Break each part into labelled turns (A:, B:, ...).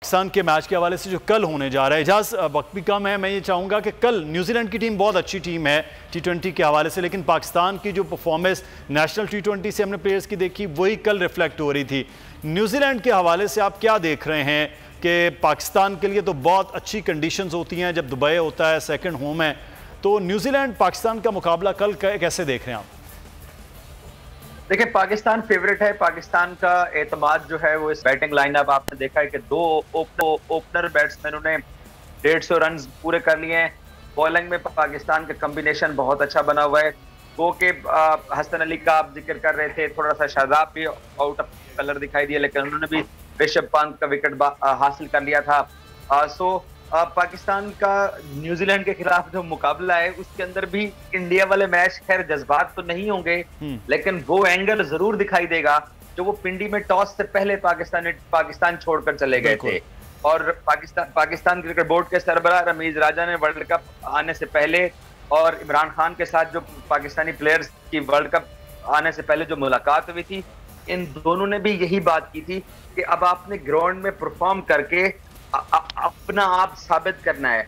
A: पाकिस्तान के मैच के हवाले से जो कल होने जा रहा है, इजाज़ वक्त भी कम है, मैं ये चाहूँगा कि कल न्यूजीलैंड की टीम बहुत अच्छी टीम है T20 के हवाले से, लेकिन पाकिस्तान की जो परफॉर्मेंस नेशनल T20 से हमने प्लेयर्स की देखी वही कल रिफ्लेक्ट हो रही थी। न्यूजीलैंड के हवाले से आप क्या देख रहे हैं कि पाकिस्तान के लिए तो बहुत अच्छी कंडीशंस होती हैं, जब दुबई होता है सेकंड होम है, तो न्यूजीलैंड पाकिस्तान का मुकाबला कल कैसे देख रहे हैं आप?
B: देखिए, पाकिस्तान फेवरेट है। पाकिस्तान का एतमाद जो है वो इस बैटिंग लाइनअप आपने देखा है कि दो ओपनर बैट्समैनों ने 150 रन पूरे कर लिए हैं। बॉलिंग में पाकिस्तान का कॉम्बिनेशन बहुत अच्छा बना हुआ है। गो के हसन अली का आप जिक्र कर रहे थे, थोड़ा सा शादाब भी आउट ऑफ कलर दिखाई दिया, लेकिन उन्होंने भी ऋषभ पंत का विकेट हासिल कर लिया था। पाकिस्तान का न्यूजीलैंड के खिलाफ जो मुकाबला है उसके अंदर भी इंडिया वाले मैच, खैर जज्बात तो नहीं होंगे, लेकिन वो एंगल जरूर दिखाई देगा जो वो पिंडी में टॉस से पहले पाकिस्तान छोड़कर चले गए थे। और पाकिस्तान क्रिकेट बोर्ड के सरबराह रमीज राजा ने वर्ल्ड कप आने से पहले और इमरान खान के साथ जो पाकिस्तानी प्लेयर्स की वर्ल्ड कप आने से पहले जो मुलाकात हुई थी, इन दोनों ने भी यही बात की थी कि अब आपने ग्राउंड में परफॉर्म करके अपना आप साबित करना है,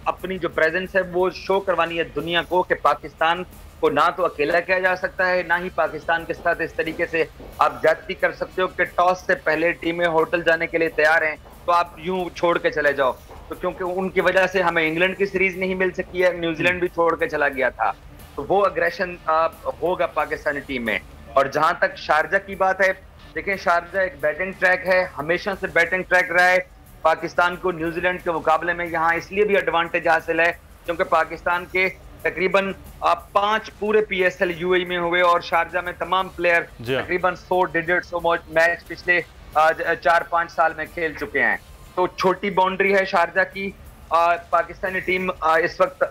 B: अपनी जो प्रेजेंस है वो शो करवानी है दुनिया को कि पाकिस्तान को ना तो अकेला किया जा सकता है, ना ही पाकिस्तान के साथ इस तरीके से आप जाती कर सकते हो कि टॉस से पहले टीमें होटल जाने के लिए तैयार हैं तो आप यूं छोड़ के चले जाओ। तो क्योंकि उनकी वजह से हमें इंग्लैंड की सीरीज नहीं मिल सकी है, न्यूजीलैंड भी छोड़ के चला गया था, तो वो अग्रेशन होगा पाकिस्तानी टीम में। और जहां तक शारजा की बात है, देखिए शारजा एक बैटिंग ट्रैक है, हमेशा से बैटिंग ट्रैक रहा है। पाकिस्तान को न्यूजीलैंड के मुकाबले में यहाँ इसलिए भी एडवांटेज हासिल है क्योंकि पाकिस्तान के तकरीबन 5 पूरे PSL UAE में हुए और शारजा में तमाम प्लेयर तकरीबन 100 मैच पिछले 4-5 साल में खेल चुके हैं। तो छोटी बाउंड्री है शारजा की। पाकिस्तानी टीम इस वक्त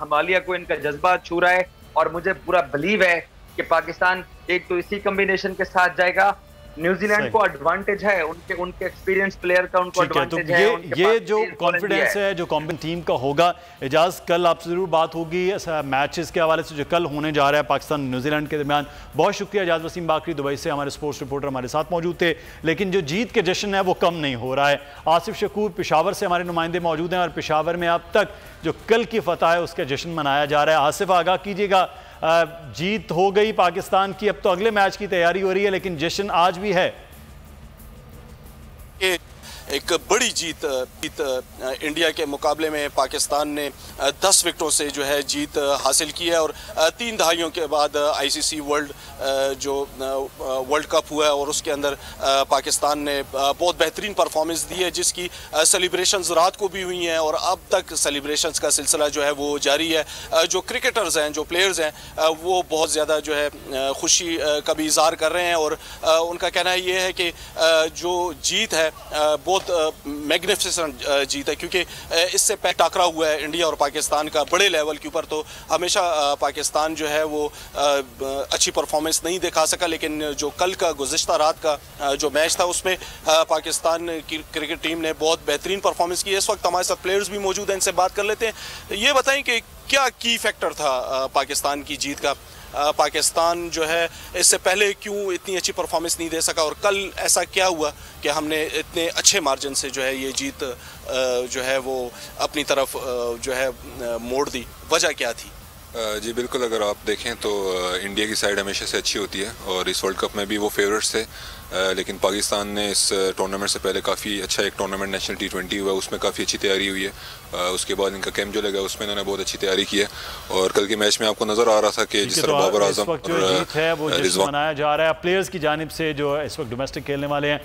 B: हिमालय को इनका जज्बा छू रहा है और मुझे पूरा बिलीव है कि पाकिस्तान एक तो इसी कॉम्बिनेशन के साथ जाएगा। न्यूजीलैंड को एडवांटेज है, उनके एक्सपीरियंस प्लेयर का उनको एडवांटेज है।
A: ये जो कॉन्फिडेंस है जो कॉम्बिन टीम का होगा, इजाज़ कल आपसे जरूर बात होगी मैचेस के हवाले से जो कल होने जा रहा है पाकिस्तान न्यूजीलैंड के दरमियान। बहुत शुक्रिया इजाज़ वसीम बाकरी, दुबई से हमारे स्पोर्ट्स रिपोर्टर हमारे साथ मौजूद थे। लेकिन जो जीत के जश्न है वो कम नहीं हो रहा है। आसिफ शकूर पेशावर से हमारे नुमाइंदे मौजूद हैं और पेशावर में अब तक जो कल की फतह है उसका जश्न मनाया जा रहा है। आसिफ, आगाह कीजिएगा, जीत हो गई पाकिस्तान की, अब तो अगले मैच की तैयारी हो रही है, लेकिन जश्न आज भी है।
C: एक बड़ी जीत इंडिया के मुकाबले में पाकिस्तान ने 10 विकेटों से जो है जीत हासिल की है और 3 दहाइयों के बाद ICC वर्ल्ड कप हुआ है और उसके अंदर पाकिस्तान ने बहुत बेहतरीन परफॉर्मेंस दी है, जिसकी सेलिब्रेशंस रात को भी हुई हैं और अब तक सेलिब्रेशंस का सिलसिला जो है वो जारी है। जो क्रिकेटर्स हैं, जो प्लेयर्स हैं, वो बहुत ज़्यादा जो है खुशी का भी इज़हार कर रहे हैं और उनका कहना ये है कि जो जीत है बहुत मैग्निफिसेंट जीत है, क्योंकि इससे पहले टकरा हुआ है इंडिया और पाकिस्तान का बड़े लेवल के ऊपर, तो हमेशा पाकिस्तान जो है वो अच्छी परफॉर्मेंस नहीं दिखा सका। लेकिन जो कल का गुज़िश्ता रात का जो मैच था उसमें पाकिस्तान की क्रिकेट टीम ने बहुत बेहतरीन परफॉर्मेंस की है। इस वक्त हमारे साथ प्लेयर्स भी मौजूद हैं, इनसे बात कर लेते हैं। ये बताएं कि क्या की फैक्टर था पाकिस्तान की जीत का? पाकिस्तान जो है इससे पहले क्यों इतनी अच्छी परफॉर्मेंस नहीं दे सका और कल ऐसा क्या हुआ कि हमने इतने अच्छे मार्जिन से जो है ये जीत जो है वो अपनी तरफ जो है मोड़ दी? वजह क्या थी?
D: जी बिल्कुल, अगर आप देखें तो इंडिया की साइड हमेशा से अच्छी होती है और इस वर्ल्ड कप में भी वो फेवरेट्स थे, लेकिन पाकिस्तान ने इस टूर्नामेंट से पहले काफ़ी अच्छा एक टूर्नामेंट नेशनल T20 हुआ, उसमें काफ़ी अच्छी तैयारी हुई है। उसके बाद इनका कैंप जो लगा उसमें इन्होंने बहुत अच्छी तैयारी की है और कल के मैच में आपको नज़र आ रहा था कि जिस तरह बाबर आजम
A: जीत है वो जश्न मनाया जा रहा है प्लेयर्स की जानिब से जो इस वक्त डोमेस्टिक खेलने वाले हैं।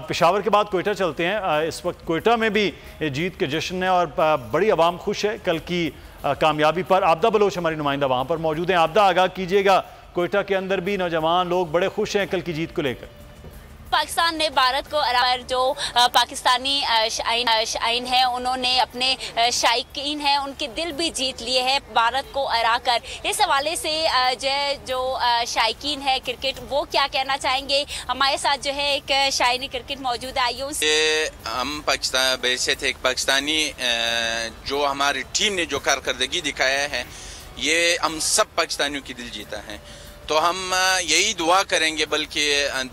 A: पेशावर के बाद कोयटा चलते हैं। इस वक्त कोयटा में भी जीत के जश्न है और बड़ी आवाम खुश है कल की कामयाबी पर। आपदा बलोच हमारी नुमाइंदा वहाँ पर मौजूद हैं। आपदा, आगाह कीजिएगा, कोयटा के अंदर भी नौजवान लोग बड़े खुश हैं कल की जीत को लेकर।
E: पाकिस्तान ने भारत को हराकर जो पाकिस्तानी शाइन है उन्होंने अपने शायकीन हैं उनके दिल भी जीत लिए हैं भारत को हराकर। इस हवाले से जो शायकीन है क्रिकेट वो क्या कहना चाहेंगे? हमारे साथ जो है एक शाइनी क्रिकेट मौजूद है।
F: हम पाकिस्तान बैसियत एक पाकिस्तानी जो हमारी टीम ने जो कारकर्दगी दिखाया है ये हम सब पाकिस्तानियों की दिल जीता है। तो हम यही दुआ करेंगे, बल्कि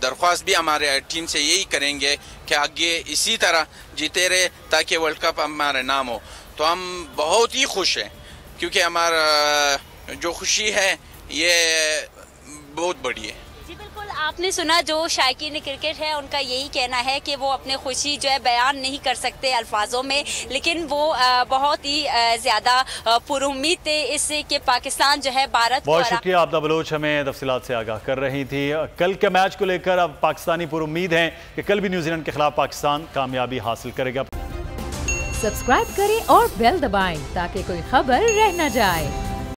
F: दरख्वास्त भी हमारे टीम से यही करेंगे कि आगे इसी तरह जीते रहे ताकि वर्ल्ड कप हमारे नाम हो। तो हम बहुत ही खुश हैं, क्योंकि हमारा जो खुशी है ये बहुत बड़ी है।
E: जी बिल्कुल, आपने सुना जो शायकीन क्रिकेट है उनका यही कहना है कि वो अपने खुशी जो है बयान नहीं कर सकते अल्फाजों में, लेकिन वो बहुत ही ज़्यादा पुरुम्मीद थे इससे कि पाकिस्तान जो है भारत को।
A: बहुत शुक्रिया आपदा बलोच, हमें तफसीलात से आगाह कर रही थी। कल के मैच को लेकर अब पाकिस्तानी पुरुम्मीद हैं कि कल भी न्यूजीलैंड के खिलाफ पाकिस्तान कामयाबी हासिल करेगा।
G: सब्सक्राइब करें और बेल दबाएं ताकि कोई खबर रह न जाए।